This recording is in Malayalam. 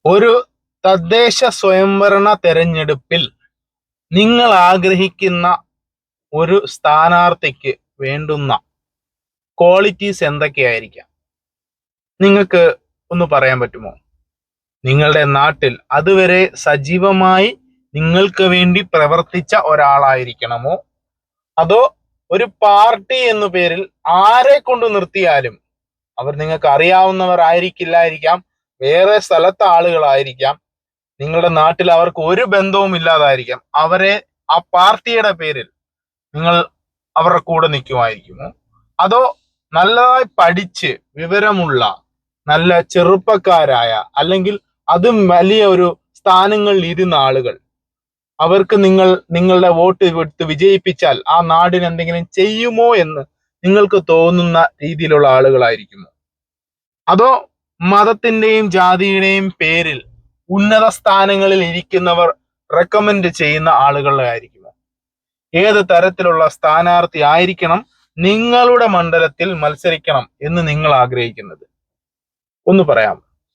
ഒരു തദ്ദേശ സ്വയംഭരണ തെരഞ്ഞെടുപ്പിൽ നിങ്ങൾ ആഗ്രഹിക്കുന്ന ഒരു സ്ഥാനാർത്ഥിക്ക് വേണ്ടുന്ന ക്വാളിറ്റീസ് എന്തൊക്കെയായിരിക്കാം? നിങ്ങൾക്ക് ഒന്ന് പറയാൻ പറ്റുമോ? നിങ്ങളുടെ നാട്ടിൽ അതുവരെ സജീവമായി നിങ്ങൾക്ക് വേണ്ടി പ്രവർത്തിച്ച ഒരാളായിരിക്കണമോ, അതോ ഒരു പാർട്ടി എന്ന പേരിൽ ആരെ കൊണ്ട് നിർത്തിയാലും അവർ നിങ്ങൾക്ക് അറിയാവുന്നവർ ആയിരിക്കില്ലായിരിക്കാം, വേറെ സ്ഥലത്തെ ആളുകളായിരിക്കാം, നിങ്ങളുടെ നാട്ടിൽ അവർക്ക് ഒരു ബന്ധവും ഇല്ലാതായിരിക്കാം, അവരെ ആ പാർട്ടിയുടെ പേരിൽ നിങ്ങൾ അവരുടെ കൂടെ നിൽക്കുമായിരിക്കുമോ? അതോ നല്ലതായി പഠിച്ച് വിവരമുള്ള നല്ല ചെറുപ്പക്കാരായ, അല്ലെങ്കിൽ അതും വലിയ ഒരു സ്ഥാനങ്ങളിൽ ഇരുന്ന ആളുകൾ, അവർക്ക് നിങ്ങളുടെ വോട്ട് കൊടുത്ത് വിജയിപ്പിച്ചാൽ ആ നാടിന് എന്തെങ്കിലും ചെയ്യുമോ എന്ന് നിങ്ങൾക്ക് തോന്നുന്ന രീതിയിലുള്ള ആളുകളായിരിക്കുമോ? അതോ മതത്തിന്റെയും ജാതിയുടെയും പേരിൽ ഉന്നത സ്ഥാനങ്ങളിൽ ഇരിക്കുന്നവർ റെക്കമെൻഡ് ചെയ്യുന്ന ആളുകളുടെ ആയിരിക്കുമോ? ഏത് തരത്തിലുള്ള സ്ഥാനാർത്ഥി ആയിരിക്കണം നിങ്ങളുടെ മണ്ഡലത്തിൽ മത്സരിക്കണം എന്ന് നിങ്ങൾ ആഗ്രഹിക്കുന്നത്? ഒന്ന് പറയാം.